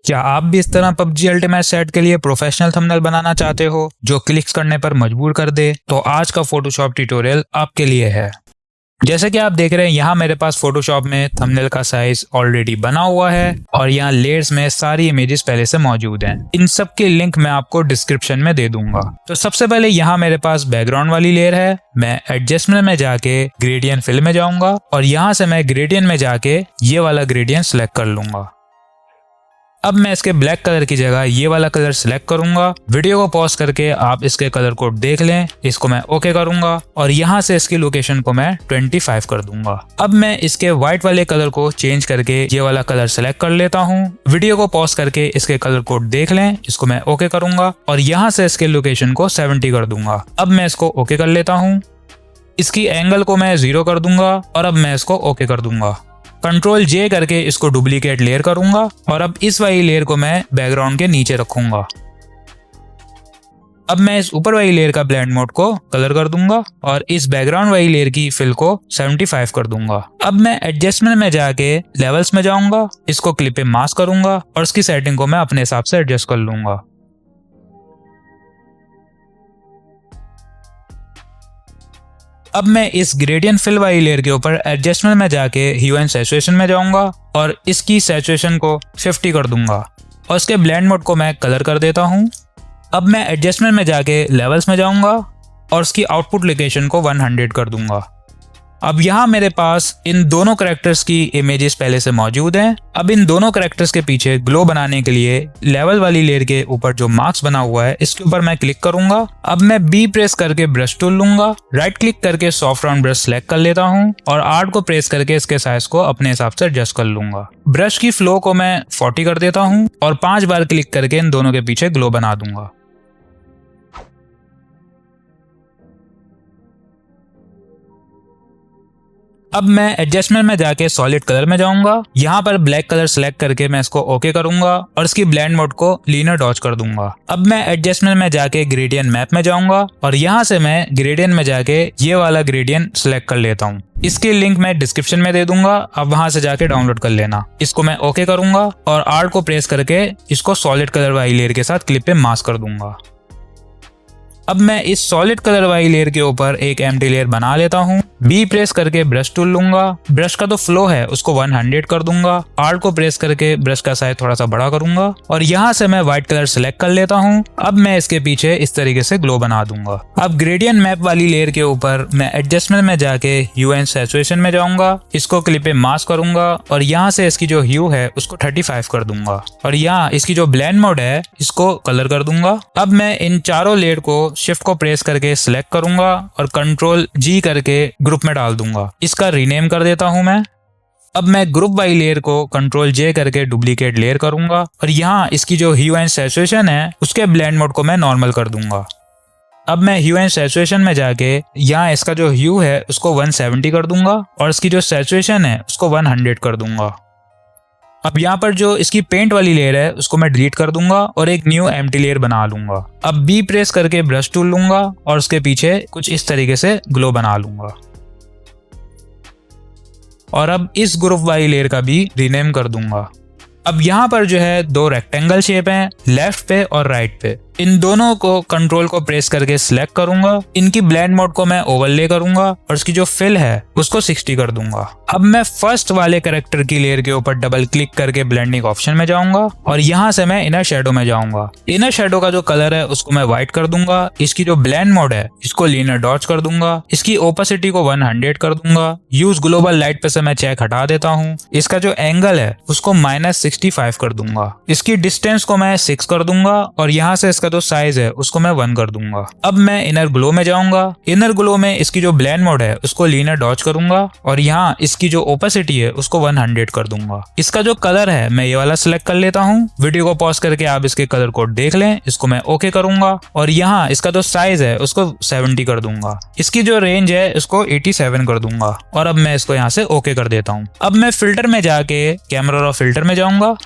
क्या आप भी इस तरह PUBG अल्टीमेट सेट के लिए प्रोफेशनल थंबनेल बनाना चाहते हो जो क्लिक्स करने पर मजबूर कर दे? तो आज का फोटोशॉप ट्यूटोरियल आपके लिए है। जैसे कि आप देख रहे हैं यहाँ मेरे पास फोटोशॉप में थंबनेल का साइज ऑलरेडी बना हुआ है और यहाँ लेयर्स में सारी इमेजेस पहले से मौजूद हैं। इन सब के लिंक मैं आपको डिस्क्रिप्शन में दे दूंगा। तो सबसे पहले यहाँ मेरे पास बैकग्राउंड वाली लेयर है। मैं एडजस्टमेंट में जाके ग्रेडियंट फिल में जाऊंगा और यहाँ से मैं ग्रेडियंट में जाके ये वाला ग्रेडियंट सिलेक्ट कर लूंगा। अब मैं इसके ब्लैक कलर की जगह ये वाला कलर सिलेक्ट करूंगा। वीडियो को पॉज करके आप इसके कलर कोड देख लें। इसको मैं ओके करूंगा और यहाँ से इसकी लोकेशन को मैं 25 कर दूंगा। अब मैं इसके व्हाइट वाले कलर को चेंज करके ये वाला कलर सिलेक्ट कर लेता हूँ। वीडियो को पॉज करके इसके कलर कोड देख लें। इसको मैं ओके करूंगा और यहाँ से इसके लोकेशन को 70 कर दूंगा। अब मैं इसको ओके कर लेता हूँ। इसकी एंगल को मैं 0 कर दूंगा और अब मैं इसको ओके कर दूंगा। कंट्रोल J करके इसको डुप्लीकेट लेयर करूंगा और अब इस वाली लेयर को मैं बैकग्राउंड के नीचे रखूंगा। अब मैं इस ऊपर वाली लेयर का ब्लेंड मोड को कलर कर दूंगा और इस बैकग्राउंड वाली लेयर की फिल को 75 कर दूंगा। अब मैं एडजस्टमेंट में जाके लेवल्स में जाऊंगा, इसको क्लिप पे मास्क करूंगा और इसकी सेटिंग को मैं अपने हिसाब से एडजस्ट कर लूंगा। अब मैं इस ग्रेडियंट फिल वाली लेयर के ऊपर एडजस्टमेंट में जाके ह्यू एंड सैचुरेशन में जाऊंगा और इसकी सैचुरेशन को 50 कर दूंगा और इसके ब्लेंड मोड को मैं कलर कर देता हूं। अब मैं एडजस्टमेंट में जाके लेवल्स में जाऊंगा और इसकी आउटपुट लोकेशन को 100 कर दूंगा। अब यहाँ मेरे पास इन दोनों कैरेक्टर्स की इमेजेस पहले से मौजूद हैं। अब इन दोनों कैरेक्टर्स के पीछे ग्लो बनाने के लिए लेवल वाली लेयर के ऊपर जो मार्क्स बना हुआ है इसके ऊपर मैं क्लिक करूंगा। अब मैं B प्रेस करके ब्रश टूल लूंगा, राइट क्लिक करके सॉफ्ट राउंड ब्रश सेलेक्ट कर लेता हूं और R को प्रेस करके इसके साइज को अपने हिसाब से एडजस्ट कर लूंगा। ब्रश की फ्लो को मैं 40 कर देता हूँ और 5 बार क्लिक करके इन दोनों के पीछे ग्लो बना दूंगा। अब मैं एडजस्टमेंट में जाके सॉलिड कलर में जाऊंगा। यहाँ पर ब्लैक कलर सिलेक्ट करके मैं इसको ओके करूंगा और इसकी ब्लेंड मोड को लीनियर डॉज कर दूंगा। अब मैं एडजस्टमेंट में जाके ग्रेडियंट मैप में जाऊंगा और यहाँ से मैं ग्रेडियंट में जाके ये वाला ग्रेडियंट सिलेक्ट कर लेता हूँ। इसकी लिंक मैं डिस्क्रिप्शन में दे दूंगा, अब वहां से जाके डाउनलोड कर लेना। इसको मैं ओके करूंगा और R को प्रेस करके इसको सॉलिड कलर वाली लेयर के साथ क्लिप पे मास्क कर दूंगा। अब मैं इस सॉलिड कलर वाली लेयर के ऊपर एक एम्प्टी लेयर बना लेता हूँ। B प्रेस करके ब्रश टूल लूंगा, ब्रश का जो फ्लो है उसको 100 कर दूंगा। R को प्रेस करके ब्रश का साइज थोड़ा सा बड़ा करूंगा और यहाँ से मैं व्हाइट कलर सिलेक्ट कर लेता हूँ। अब मैं इसके पीछे इस तरीके से ग्लो बना दूंगा। अब ग्रेडियंट मैप वाली लेयर के ऊपर मैं एडजस्टमेंट में जाके ह्यू एंड सैचुरेशन में जाऊंगा, इसको क्लिप पे मास्क करूंगा और यहाँ से इसकी जो ह्यू है उसको 35 कर दूंगा और यहाँ इसकी जो ब्लेंड मोड है इसको कलर कर दूंगा। अब मैं इन चारों लेयर को शिफ्ट को प्रेस करके सिलेक्ट करूंगा और कंट्रोल G करके ग्रुप में डाल दूंगा। इसका रीनेम कर देता हूं मैं। अब मैं ग्रुप वाली लेयर को कंट्रोल J करके डुप्लीकेट लेयर करूंगा और यहाँ इसकी जो ह्यू एंड सैचुरेशन है उसके ब्लेंड मोड को मैं नॉर्मल कर दूंगा। अब मैं ह्यू एंड सैचुरेशन में जाके यहाँ इसका जो ह्यू है उसको 170 कर दूंगा और इसकी जो सैचुरेशन है उसको 100 कर दूंगा। अब यहाँ पर जो इसकी पेंट वाली लेयर है उसको मैं डिलीट कर दूंगा और एक न्यू एम्प्टी लेयर बना लूंगा। अब B प्रेस करके ब्रश टूल लूंगा और उसके पीछे कुछ इस तरीके से ग्लो बना लूंगा और अब इस ग्रुप वाली लेयर का भी रीनेम कर दूंगा। अब यहाँ पर जो है दो रेक्टेंगल शेप हैं, लेफ्ट पे और राइट पे। इन दोनों को कंट्रोल को प्रेस करके सिलेक्ट करूंगा, इनकी ब्लेंड मोड को मैं ओवरले करूंगा और इसकी जो फिल है उसको 60 कर दूंगा। अब मैं फर्स्ट वाले कैरेक्टर की लेयर के ऊपर डबल क्लिक करके ब्लेंडिंग ऑप्शन में जाऊंगा और यहाँ से मैं इनर शेडो में जाऊंगा। इनर शेडो का जो कलर है उसको मैं व्हाइट कर दूंगा। इसकी जो ब्लेंड मोड है इसको लीनियर डॉज कर दूंगा। इसकी ओपेसिटी को 100 कर दूंगा। यूज ग्लोबल लाइट पे से मैं चेक हटा देता हूँ। इसका जो एंगल है उसको -65 कर दूंगा। इसकी डिस्टेंस को मैं 6 कर दूंगा और यहाँ से जो साइज है उसको मैं 1 कर दूंगा। अब मैं इनर ग्लो में जाऊंगा। इनर ग्लो में इसकी जो ब्लेंड मोड है उसको लीनियर डॉज करूंगा और यहाँ इसकी जो ओपेसिटी है उसको 100 कर दूंगा। इसका जो कलर है मैं ये वाला सिलेक्ट कर लेता हूँ। वीडियो को पॉज करके आप इसके कलर कोड देख लें। इसको मैं ओके करूंगा और यहाँ इसका जो साइज है उसको 70 कर दूंगा। इसकी जो रेंज है इसको 87 कर दूंगा और अब मैं इसको यहाँ से ओके कर देता हूँ। अब मैं फिल्टर में जाके कैमरा रॉ फिल्टर में जाऊंगा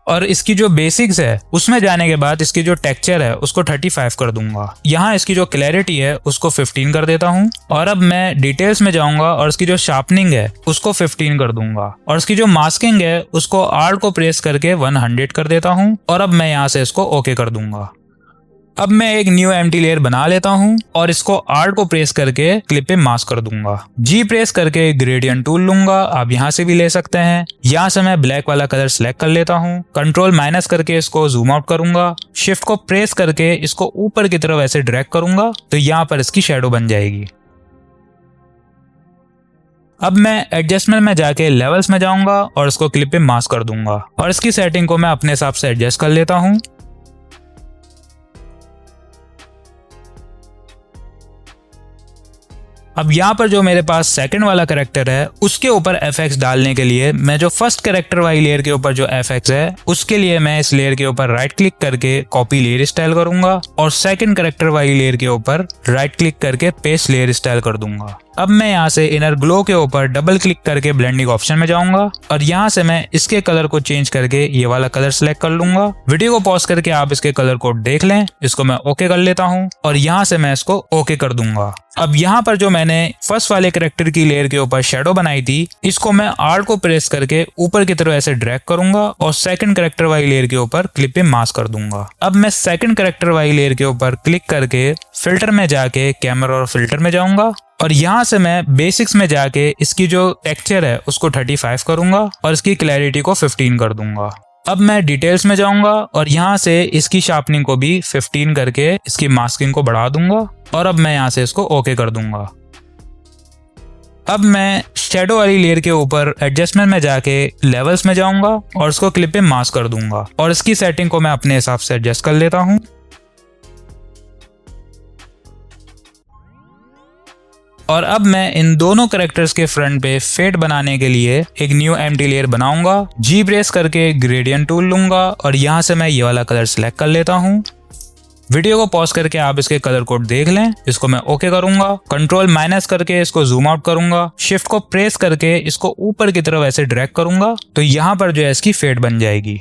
और इसकी जो बेसिक्स है उसमें जाने के बाद इसकी जो टेक्सचर है उसको 35 कर दूंगा। यहाँ इसकी जो क्लैरिटी है उसको 15 कर देता हूँ। और अब मैं डिटेल्स में जाऊंगा और इसकी जो शार्पनिंग है उसको 15 कर दूंगा। और इसकी जो मास्किंग है उसको आर्ट को प्रेस करके 100 कर देता हूँ। और अब मैं यहाँ से इसको ओके कर दूंगा। अब मैं एक न्यू एम्प्टी लेयर बना लेता हूँ और इसको आर्ट को प्रेस करके क्लिप पे मास्क कर दूंगा। जी प्रेस करके ग्रेडियंट टूल लूंगा, आप यहाँ से भी ले सकते हैं। यहाँ से मैं ब्लैक वाला कलर सिलेक्ट कर लेता हूँ, कंट्रोल माइनस करके इसको जूम आउट करूंगा, शिफ्ट को प्रेस करके इसको ऊपर की तरफ ऐसे ड्रैग करूंगा तो यहाँ पर इसकी शेडो बन जाएगी। अब मैं एडजस्टमेंट में जाके लेवल्स में जाऊंगा और इसको क्लिप पे मास्क कर दूंगा और इसकी सेटिंग को मैं अपने हिसाब से एडजस्ट कर लेता हूँ। अब यहाँ पर जो मेरे पास सेकंड वाला कैरेक्टर है उसके ऊपर एफएक्स डालने के लिए मैं जो फर्स्ट कैरेक्टर वाली लेयर के ऊपर जो एफएक्स है उसके लिए मैं इस लेयर के ऊपर राइट क्लिक करके कॉपी लेयर स्टाइल करूंगा और सेकंड कैरेक्टर वाली लेयर के ऊपर राइट क्लिक करके पेस्ट लेयर स्टाइल कर दूंगा। अब मैं यहाँ से इनर ग्लो के ऊपर डबल क्लिक करके ब्लेंडिंग ऑप्शन में जाऊंगा और यहाँ से मैं इसके कलर को चेंज करके ये वाला कलर सिलेक्ट कर लूंगा। वीडियो को पॉज करके आप इसके कलर को देख लें। इसको मैं ओके कर लेता हूँ और यहाँ से मैं इसको ओके कर दूंगा। अब यहाँ पर जो मैंने फर्स्ट वाले कैरेक्टर की लेयर के ऊपर शेडो बनाई थी इसको मैं आर्ट को प्रेस करके ऊपर की तरफ ऐसे ड्रैग करूंगा और सेकंड कैरेक्टर वाली लेयर के ऊपर क्लिप पे मास्क कर दूंगा। अब मैं सेकंड कैरेक्टर वाली लेयर के ऊपर क्लिक करके फिल्टर में जाके कैमरा और फिल्टर में जाऊंगा और यहाँ से मैं बेसिक्स में जाके इसकी जो टेक्सचर है उसको 35 करूंगा और इसकी क्लैरिटी को 15 कर दूंगा। अब मैं डिटेल्स में जाऊंगा और यहाँ से इसकी शार्पनिंग को भी 15 करके इसकी मास्किंग को बढ़ा दूंगा और अब मैं यहाँ से इसको ओके कर दूंगा। अब मैं शेडो वाली लेयर के ऊपर एडजस्टमेंट में जाके लेवल्स में जाऊंगा और इसको क्लिप पे मास्क कर दूंगा और इसकी सेटिंग को मैं अपने हिसाब से एडजस्ट कर लेता हूँ। और अब मैं इन दोनों कैरेक्टर्स के फ्रंट पे फेड बनाने के लिए एक न्यू एम्प्टी लेयर बनाऊंगा। जी प्रेस करके ग्रेडियंट टूल लूंगा और यहाँ से मैं ये वाला कलर सिलेक्ट कर लेता हूँ। वीडियो को पॉज करके आप इसके कलर कोड देख लें। इसको मैं ओके करूंगा, कंट्रोल माइनस करके इसको जूम आउट करूंगा, शिफ्ट को प्रेस करके इसको ऊपर की तरफ ऐसे ड्रैग करूंगा तो यहाँ पर जो है इसकी फेड बन जाएगी।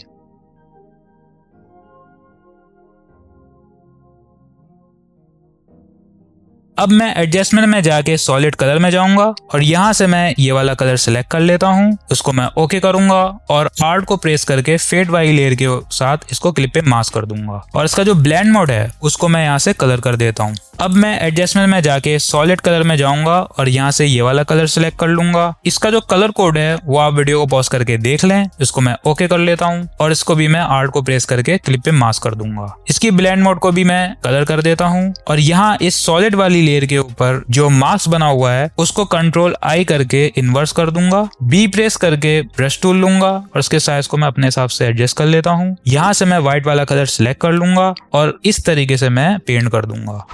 अब मैं एडजस्टमेंट में जाके सॉलिड कलर में जाऊंगा और यहाँ से मैं ये वाला कलर सिलेक्ट कर लेता हूँ। इसको मैं ओके करूंगा और आर्ट को प्रेस करके फेड वाली लेयर के साथ इसको क्लिप पे मास्क कर दूंगा और इसका जो ब्लेंड मोड है उसको मैं यहाँ से कलर कर देता हूँ। अब मैं एडजस्टमेंट में जाके सॉलिड कलर में जाऊंगा और यहाँ से ये वाला कलर सिलेक्ट कर लूंगा। इसका जो कलर कोड है वो आप वीडियो को पॉज करके देख लें। इसको मैं ओके कर लेता हूँ और इसको भी मैं आर्ट को प्रेस करके क्लिप पे मास्क कर दूंगा। इसकी ब्लेंड मोड को भी मैं कलर कर देता हूँ और यहाँ इस सॉलिड वाली लेयर के ऊपर जो मास्क बना हुआ है उसको कंट्रोल आई करके इन्वर्स कर दूंगा। बी प्रेस करके ब्रश टूल लूंगा और इसके साइज को मैं अपने हिसाब से एडजस्ट कर लेता हूँ। यहाँ से मैं व्हाइट वाला कलर सिलेक्ट कर लूंगा और इस तरीके से मैं पेंट कर दूंगा।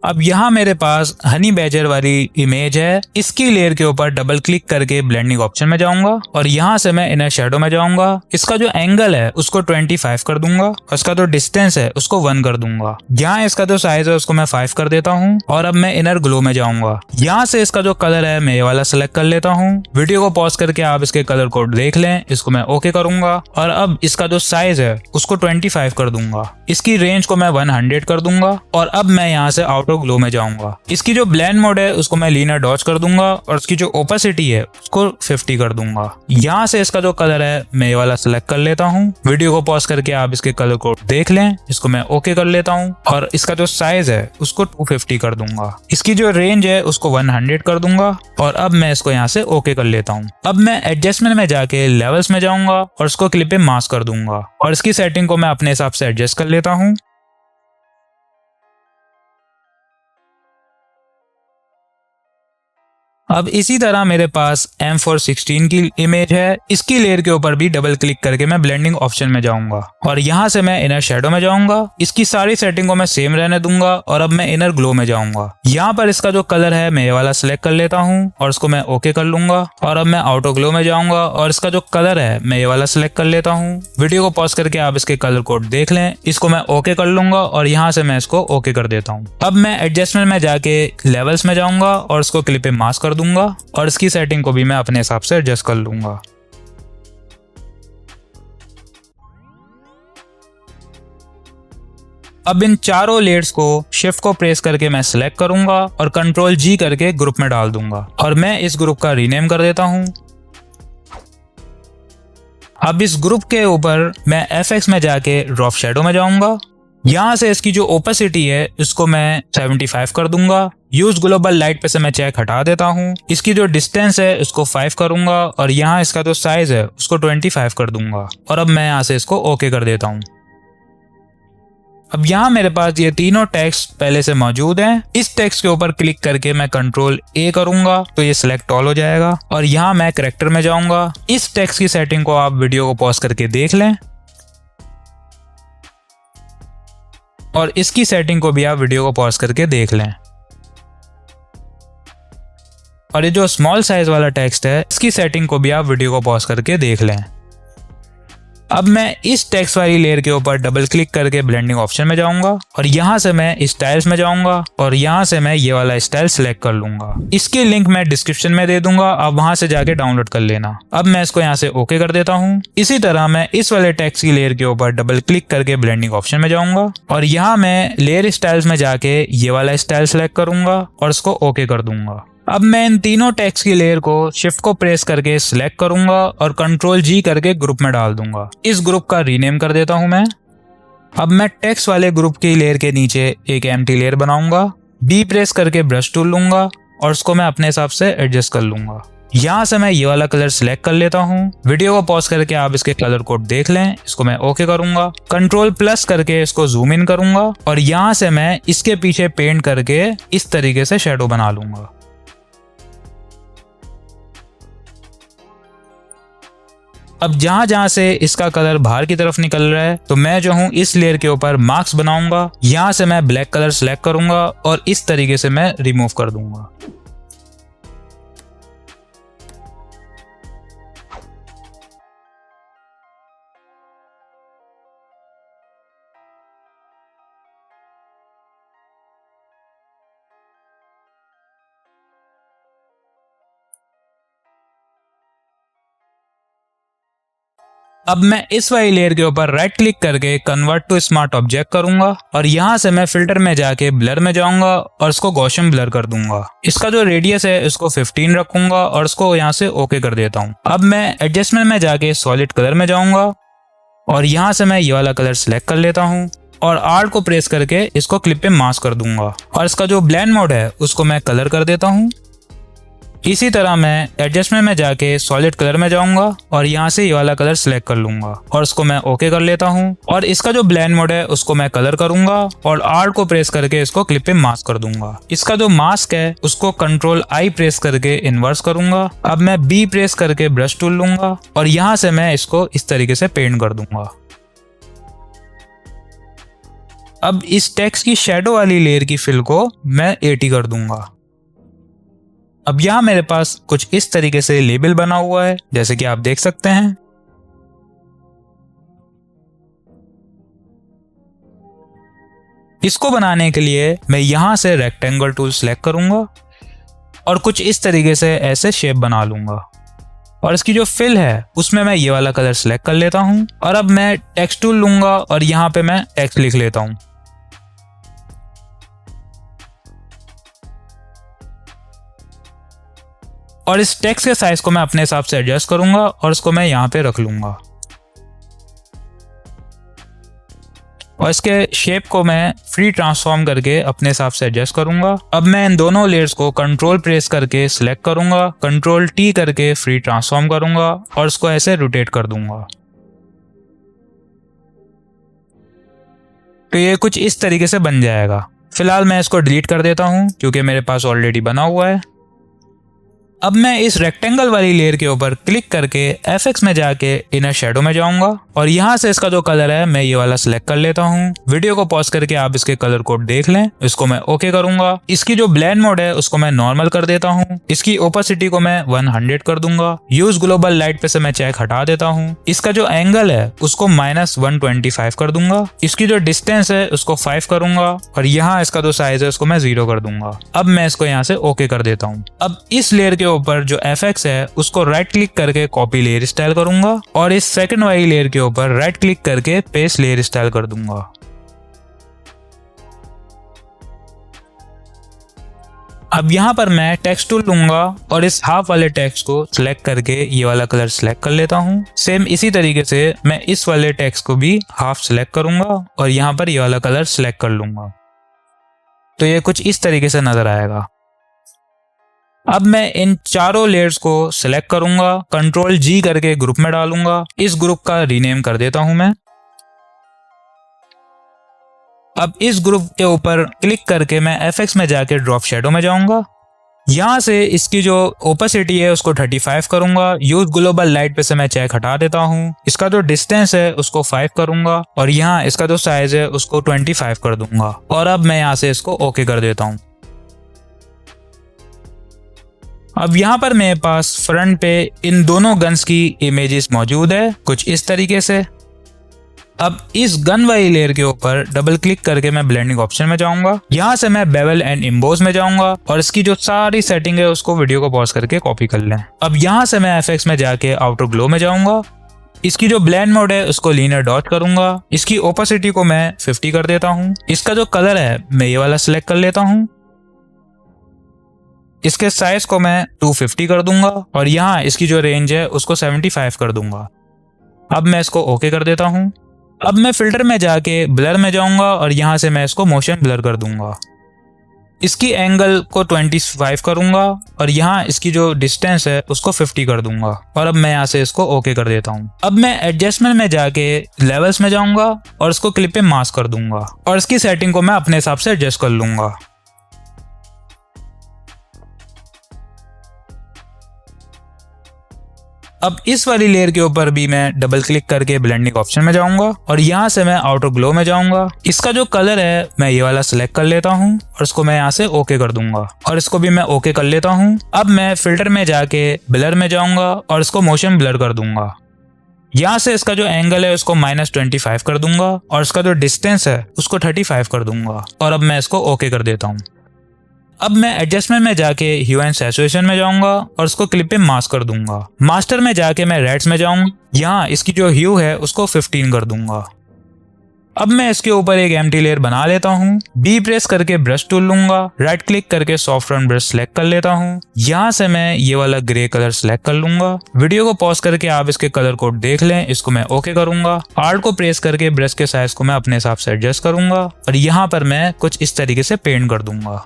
अब यहाँ मेरे पास हनी बैजर वाली इमेज है। इसकी लेयर के ऊपर डबल क्लिक करके ब्लेंडिंग ऑप्शन में जाऊंगा और यहाँ से मैं इनर शैडो में जाऊंगा। इसका जो एंगल है उसको 25 कर दूंगा और इसका जो डिस्टेंस है उसको 1 कर दूंगा। यहाँ इसका जो साइज है उसको मैं 5 कर देता हूँ और अब मैं इनर ग्लो में जाऊंगा। यहाँ से इसका जो कलर है मैं ये वाला सिलेक्ट कर लेता हूँ। वीडियो को पॉज करके आप इसके कलर कोड देख लें। इसको मैं ओके करूंगा और अब इसका जो साइज है उसको 25 कर दूंगा। इसकी रेंज को मैं 100 कर दूंगा और अब मैं यहाँ से आउट ग्लो में जाऊंगा। इसकी जो ब्लेंड मोड है उसको मैं लीनर डॉज कर दूंगा और इसकी जो ओपेसिटी है उसको 50 कर दूंगा। यहाँ से इसका जो कलर है मैं ये वाला सिलेक्ट कर लेता हूँ। वीडियो को पॉज करके आप इसके कलर को देख लें। इसको मैं ओके कर लेता हूँ और इसका जो साइज है उसको 250 कर दूंगा। इसकी जो रेंज है उसको 100 कर दूंगा और अब मैं इसको यहाँ से ओके कर लेता हूँ। अब मैं एडजस्टमेंट में जाके लेवल्स में जाऊंगा और इसको क्लिप पे मास्क कर दूंगा और इसकी सेटिंग को मैं अपने हिसाब से एडजस्ट कर लेता हूँ। अब इसी तरह मेरे पास M416 की इमेज है, इसकी लेयर के ऊपर भी डबल क्लिक करके मैं ब्लेंडिंग ऑप्शन में जाऊंगा और यहाँ से मैं इनर शेडो में जाऊंगा। इसकी सारी सेटिंग को मैं सेम रहने दूंगा और अब मैं इनर ग्लो में जाऊंगा। यहाँ पर इसका जो कलर है मैं ये वाला सिलेक्ट कर लेता हूँ और इसको मैं ओके कर लूंगा और अब मैं आउटो ग्लो में जाऊंगा और इसका जो कलर है मैं ये वाला सिलेक्ट कर लेता हूँ। वीडियो को पॉज करके आप इसके कलर कोड देख लें। इसको मैं ओके कर लूंगा और यहाँ से मैं इसको ओके कर देता हूँ। अब मैं एडजस्टमेंट में जाके लेवल्स में जाऊंगा और इसको क्लिप पे मास्क कर दूंगा और इसकी सेटिंग को भी मैं अपने हिसाब से एडजस्ट कर लूंगा। अब इन चारों लेयर्स को शिफ्ट को प्रेस करके मैं सिलेक्ट करूंगा और कंट्रोल G करके ग्रुप में डाल दूंगा और मैं इस ग्रुप का रीनेम कर देता हूं। अब इस ग्रुप के ऊपर मैं FX में जाके ड्रॉप शेडो में जाऊंगा। यहाँ से इसकी जो ओपेसिटी है इसको मैं 75 कर दूंगा। यूज ग्लोबल लाइट पे से मैं चेक हटा देता हूँ। इसकी जो डिस्टेंस है उसको 5 करूंगा और यहाँ इसका जो साइज है उसको 25 कर दूंगा और अब मैं यहाँ से इसको ओके कर देता हूँ। अब यहाँ मेरे पास ये तीनों टेक्स्ट पहले से मौजूद हैं। इस टेक्स्ट के ऊपर क्लिक करके मैं कंट्रोल A करूंगा तो ये सिलेक्ट ऑल हो जाएगा और यहाँ मैं कैरेक्टर में जाऊंगा। इस टेक्स्ट की सेटिंग को आप वीडियो को पॉज करके देख लें और इसकी सेटिंग को भी आप वीडियो को पॉज करके देख लें। और ये जो स्मॉल साइज वाला टेक्स्ट है इसकी सेटिंग को भी आप वीडियो को पॉज करके देख लें। अब मैं इस टेक्स्ट वाली लेयर के ऊपर डबल क्लिक करके ब्लेंडिंग ऑप्शन में जाऊंगा और यहाँ से मैं स्टाइल्स में जाऊंगा और यहाँ से मैं ये वाला स्टाइल सिलेक्ट कर लूंगा। इसकी लिंक मैं डिस्क्रिप्शन में दे दूंगा, आप वहां से जाके डाउनलोड कर लेना। अब मैं इसको यहाँ से ओके कर देता हूँ। इसी तरह मैं इस वाले टेक्स्ट की लेयर के ऊपर डबल क्लिक करके ब्लेंडिंग ऑप्शन में जाऊंगा और यहाँ मैं लेयर स्टाइल्स में जाके ये वाला स्टाइल सिलेक्ट करूंगा और इसको ओके कर दूंगा। अब मैं इन तीनों टेक्स्ट की लेयर को शिफ्ट को प्रेस करके सिलेक्ट करूंगा और कंट्रोल G करके ग्रुप में डाल दूंगा। इस ग्रुप का रीनेम कर देता हूं मैं। अब मैं टेक्स्ट वाले ग्रुप की लेयर के नीचे एक एम्प्टी लेयर बनाऊंगा। B प्रेस करके ब्रश टूल लूंगा और उसको मैं अपने हिसाब से एडजस्ट कर लूंगा। यहाँ से मैं ये वाला कलर सिलेक्ट कर लेता हूँ। वीडियो को पॉज करके आप इसके कलर कोड देख लें। इसको मैं ओके करूंगा। कंट्रोल प्लस करके इसको जूम इन करूंगा और यहाँ से मैं इसके पीछे पेंट करके इस तरीके से शेडो बना लूंगा। अब जहां जहां से इसका कलर बाहर की तरफ निकल रहा है तो मैं जो हूं इस लेयर के ऊपर मार्क्स बनाऊंगा। यहां से मैं ब्लैक कलर सिलेक्ट करूंगा और इस तरीके से मैं रिमूव कर दूंगा। अब मैं इस वाली लेयर के ऊपर राइट क्लिक करके कन्वर्ट टू स्मार्ट ऑब्जेक्ट करूंगा और यहाँ से मैं फिल्टर में जाके ब्लर में जाऊंगा और इसको गॉसियन ब्लर कर दूंगा। इसका जो रेडियस है इसको 15 रखूंगा और इसको यहाँ से ओके कर देता हूँ। अब मैं एडजस्टमेंट में जाके सॉलिड कलर में जाऊंगा और यहाँ से मैं ये वाला कलर सिलेक्ट कर लेता हूँ और आर्ट को प्रेस करके इसको क्लिप पे मास्क कर दूंगा और इसका जो ब्लेंड मोड है उसको मैं कलर कर देता हूँ। इसी तरह मैं एडजस्टमेंट में जाके सॉलिड कलर में जाऊंगा और यहाँ से ये वाला कलर सिलेक्ट कर लूंगा और इसको मैं ओके कर लेता हूँ और इसका जो ब्लेंड मोड है उसको मैं कलर करूंगा और आर्ट को प्रेस करके इसको क्लिप पे मास्क कर दूंगा। इसका जो मास्क है उसको कंट्रोल I प्रेस करके इन्वर्स करूंगा। अब मैं B प्रेस करके ब्रश टूल लूंगा और यहाँ से मैं इसको इस तरीके से पेंट कर दूंगा। अब इस टेक्स्ट की शेडो वाली लेयर की फिल को मैं 80 कर दूंगा। अब यहाँ मेरे पास कुछ इस तरीके से लेबल बना हुआ है जैसे कि आप देख सकते हैं। इसको बनाने के लिए मैं यहाँ से रेक्टेंगल टूल सेलेक्ट करूंगा और कुछ इस तरीके से ऐसे शेप बना लूंगा और इसकी जो फिल है उसमें मैं ये वाला कलर सेलेक्ट कर लेता हूँ और अब मैं टेक्स्ट टूल लूंगा और यहाँ पे मैं टेक्स्ट लिख लेता हूँ। और इस टेक्स्ट के साइज को मैं अपने हिसाब से एडजस्ट करूंगा और इसको मैं यहाँ पे रख लूंगा और इसके शेप को मैं फ्री ट्रांसफॉर्म करके अपने हिसाब से एडजस्ट करूंगा। अब मैं इन दोनों लेयर्स को कंट्रोल प्रेस करके सिलेक्ट करूंगा, कंट्रोल T करके फ्री ट्रांसफॉर्म करूंगा और इसको ऐसे रोटेट कर दूंगा। तो ये कुछ इस तरीके से बन जाएगा। फिलहाल मैं इसको डिलीट कर देता हूँ क्योंकि मेरे पास ऑलरेडी बना हुआ है। अब मैं इस रेक्टेंगल वाली लेयर के ऊपर क्लिक करके FX में जाके इनर शेडो में जाऊंगा और यहाँ से इसका जो कलर है मैं ये वाला सिलेक्ट कर लेता हूँ। वीडियो को पॉज करके आप इसके कलर कोड देख लें। इसको मैं ओके करूंगा। इसकी जो ब्लेंड मोड है उसको मैं नॉर्मल कर देता हूँ। इसकी ओपेसिटी को मैं 100 कर दूंगा। यूज ग्लोबल लाइट पे से मैं चेक हटा देता हूँ। इसका जो एंगल है उसको -125 कर दूंगा। इसकी जो डिस्टेंस है उसको 5 करूंगा और यहाँ इसका जो साइज है उसको मैं 0 कर दूंगा। अब मैं इसको यहाँ से ओके कर देता हूँ। अब इस लेयर के ऊपर जो FX है उसको राइट क्लिक करके कॉपी लेयर स्टाइल करूंगा और इस सेकंड वाली लेयर के ऊपर राइट क्लिक करके पेस्ट लेयर स्टाइल कर दूंगा। अब यहाँ पर मैं टेक्स्ट टूल लूंगा और इस हाफ वाले टेक्स्ट को सिलेक्ट करके ये वाला कलर सिलेक्ट कर लेता हूँ। सेम इसी तरीके से मैं इस वाले टेक्स्ट को भी हाफ सिलेक्ट करूंगा और यहाँ पर ये वाला कलर सिलेक्ट कर लूंगा। तो ये कुछ इस तरीके से नजर आएगा। अब मैं इन चारों लेयर्स को सिलेक्ट करूंगा, Ctrl G करके ग्रुप में डालूंगा। इस ग्रुप का रीनेम कर देता हूं मैं। अब इस ग्रुप के ऊपर क्लिक करके मैं FX में जाके ड्रॉप शेडो में जाऊंगा। यहाँ से इसकी जो ओपेसिटी है उसको 35 करूंगा। यूज ग्लोबल लाइट पे से मैं चेक हटा देता हूँ। इसका जो डिस्टेंस है उसको 5 करूंगा और यहाँ इसका जो साइज है उसको 25 कर दूंगा और अब मैं यहाँ से इसको ओके कर देता हूँ। अब यहाँ पर मेरे पास फ्रंट पे इन दोनों गन्स की इमेजेस मौजूद है कुछ इस तरीके से। अब इस गन वाली लेयर के ऊपर डबल क्लिक करके मैं ब्लेंडिंग ऑप्शन में जाऊंगा। यहाँ से मैं बेवल एंड इम्बोस में जाऊंगा और इसकी जो सारी सेटिंग है उसको वीडियो को पॉज करके कॉपी कर लें। अब यहाँ से मैं FX में जाके आउटर ग्लो में जाऊंगा। इसकी जो ब्लेंड मोड है उसको लीनियर डॉट करूंगा। इसकी ओपेसिटी को मैं 50 कर देता हूँ। इसका जो कलर है मैं ये वाला सिलेक्ट कर लेता हूँ। इसके साइज को मैं 250 कर दूंगा और यहाँ इसकी जो रेंज है उसको 75 कर दूंगा। अब मैं इसको ओके कर देता हूँ। अब मैं फिल्टर में जाके ब्लर में जाऊंगा और यहाँ से मैं इसको मोशन ब्लर कर दूंगा। इसकी एंगल को 25 करूंगा और यहाँ इसकी जो डिस्टेंस है उसको 50 कर दूंगा और अब मैं यहाँ से इसको ओके कर देता हूँ। अब मैं एडजस्टमेंट में जाके लेवल्स में जाऊंगा और इसको क्लिप पे मास्क कर दूंगा और इसकी सेटिंग को मैं अपने हिसाब से एडजस्ट कर लूंगा। अब इस वाली लेयर के ऊपर भी मैं डबल क्लिक करके ब्लेंडिंग ऑप्शन में जाऊंगा और यहाँ से मैं आउटर ग्लो में जाऊंगा। इसका जो कलर है मैं ये वाला सिलेक्ट कर लेता हूँ और इसको मैं यहाँ से ओके कर दूंगा और इसको भी मैं ओके कर लेता हूँ। अब मैं फिल्टर में जाके ब्लर में जाऊंगा और इसको मोशन ब्लर कर दूंगा। यहाँ से इसका जो एंगल है उसको -25 कर दूंगा और इसका जो डिस्टेंस है उसको 35 कर दूंगा और अब मैं इसको ओके कर देता हूँ। अब मैं एडजस्टमेंट में जाके ह्यू एंड सैचुरेशन में जाऊंगा और उसको क्लिप पे मास्क कर दूंगा। मास्टर में जाके मैं रेड्स में जाऊंगा। यहाँ इसकी जो ह्यू है उसको 15 कर दूंगा। अब मैं इसके ऊपर एक एम्प्टी लेयर बना लेता हूँ। बी प्रेस करके ब्रश टूल लूंगा। राइट क्लिक करके सॉफ्ट रन ब्रश सेलेक्ट कर लेता हूँ। यहाँ से मैं ये वाला ग्रे कलर सेलेक्ट कर लूंगा। वीडियो को पॉज करके आप इसके कलर कोड देख लें। इसको मैं ओके करूंगा। आर्ट को प्रेस करके ब्रश के साइज को मैं अपने हिसाब से एडजस्ट करूंगा और यहाँ पर मैं कुछ इस तरीके से पेंट कर दूंगा।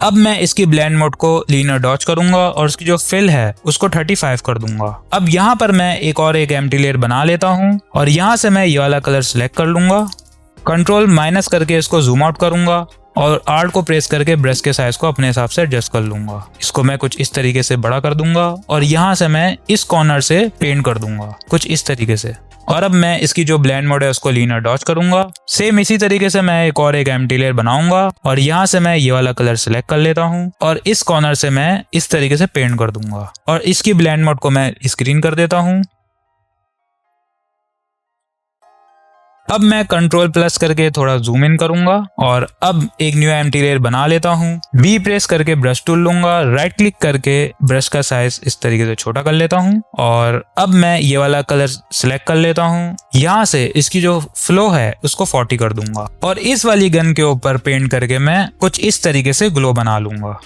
अब मैं इसकी ब्लेंड मोड को लीनियर डॉच करूंगा और इसकी जो फिल है उसको 35 कर दूंगा। अब यहाँ पर मैं एक एम्प्टी लेयर बना लेता हूँ और यहाँ से मैं ये वाला कलर सिलेक्ट कर लूंगा। Ctrl- करके इसको जूम आउट करूंगा और आर्ट को प्रेस करके ब्रश के साइज को अपने हिसाब से एडजस्ट कर लूंगा। इसको मैं कुछ इस तरीके से बड़ा कर दूंगा और यहाँ से मैं इस कॉर्नर से पेंट कर दूंगा कुछ इस तरीके से। और अब मैं इसकी जो ब्लेंड मोड है उसको लीनियर डॉच करूंगा। सेम इसी तरीके से मैं एक एम्प्टी लेयर बनाऊंगा और यहाँ से मैं ये वाला कलर सिलेक्ट कर लेता हूँ और इस कॉर्नर से मैं इस तरीके से पेंट कर दूंगा और इसकी ब्लेंड मोड को मैं स्क्रीन कर देता हूँ। अब मैं Ctrl+ करके थोड़ा जूम इन करूंगा और अब एक न्यू एम्प्टी लेयर बना लेता हूँ। बी प्रेस करके ब्रश टूल लूंगा। राइट क्लिक करके ब्रश का साइज इस तरीके से छोटा कर लेता हूँ और अब मैं ये वाला कलर सिलेक्ट कर लेता हूँ। यहाँ से इसकी जो फ्लो है उसको 40 कर दूंगा और इस वाली गन के ऊपर पेंट करके मैं कुछ इस तरीके से ग्लो बना लूंगा।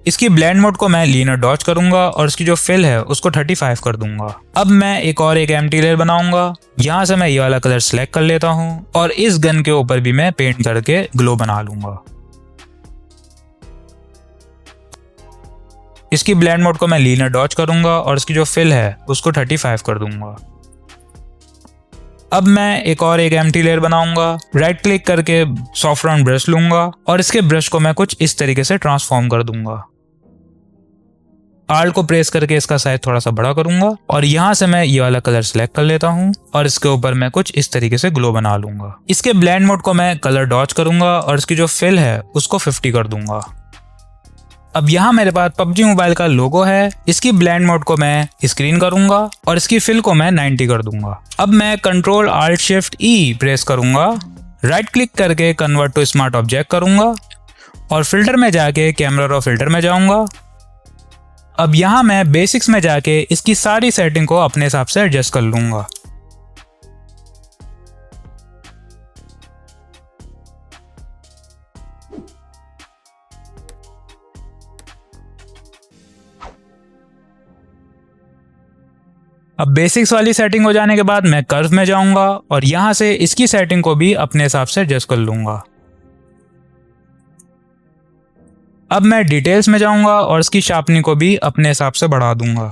इसकी ब्लेंड मोड को मैं लीनियर डॉच करूंगा और इसकी जो फिल है उसको 35 कर दूंगा। अब मैं एक एम्प्टी लेयर बनाऊंगा। यहाँ से मैं ये वाला कलर सिलेक्ट कर लेता हूँ और इस गन के ऊपर भी मैं पेंट करके ग्लो बना लूंगा। इसकी ब्लेंड मोड को मैं लीनियर डॉच करूंगा और इसकी जो फिल है उसको 35 कर दूंगा। अब मैं एक एम्प्टी लेयर बनाऊंगा। राइट क्लिक करके सॉफ्ट राउंड ब्रश लूंगा और इसके ब्रश को मैं कुछ इस तरीके से ट्रांसफॉर्म कर दूंगा। आल्ट को प्रेस करके इसका साइज थोड़ा सा बड़ा करूंगा और यहाँ से मैं ये वाला कलर सिलेक्ट कर लेता हूँ और इसके ऊपर मैं कुछ इस तरीके से ग्लो बना लूंगा। इसके ब्लेंड मोड को मैं कलर डॉच करूंगा और इसकी जो फिल है उसको 50 कर दूंगा। अब यहाँ मेरे पास PUBG मोबाइल का लोगो है। इसकी ब्लेंड मोड को मैं स्क्रीन करूंगा और इसकी फिल को मैं 90 कर दूंगा। अब मैं Ctrl Alt Shift E press करूंगा, राइट क्लिक करके कन्वर्ट टू स्मार्ट ऑब्जेक्ट करूंगा और फिल्टर में जाके कैमरा रॉ फिल्टर में जाऊंगा। अब यहाँ मैं बेसिक्स में जाके इसकी सारी सेटिंग को अपने हिसाब से एडजस्ट कर लूंगा। अब बेसिक्स वाली सेटिंग हो जाने के बाद मैं कर्व में जाऊंगा और यहाँ से इसकी सेटिंग को भी अपने हिसाब से एडजस्ट कर लूंगा। अब मैं डिटेल्स में जाऊंगा और इसकी शार्पनिंग को भी अपने हिसाब से बढ़ा दूंगा।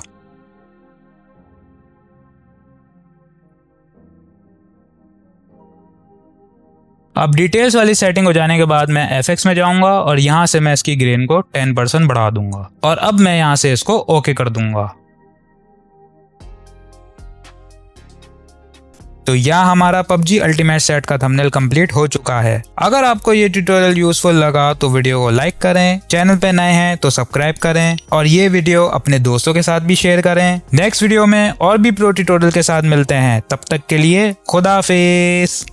अब डिटेल्स वाली सेटिंग हो जाने के बाद मैं FX में जाऊंगा और यहाँ से मैं इसकी ग्रेन को 10% बढ़ा दूंगा और अब मैं यहाँ से इसको ओके कर दूंगा। तो यहाँ हमारा PUBG अल्टीमेट सेट का थंबनेल कंप्लीट हो चुका है। अगर आपको ये ट्यूटोरियल यूजफुल लगा तो वीडियो को लाइक करें, चैनल पे नए हैं तो सब्सक्राइब करें और ये वीडियो अपने दोस्तों के साथ भी शेयर करें। नेक्स्ट वीडियो में और भी प्रो ट्यूटोरियल के साथ मिलते हैं, तब तक के लिए खुदा हाफिज।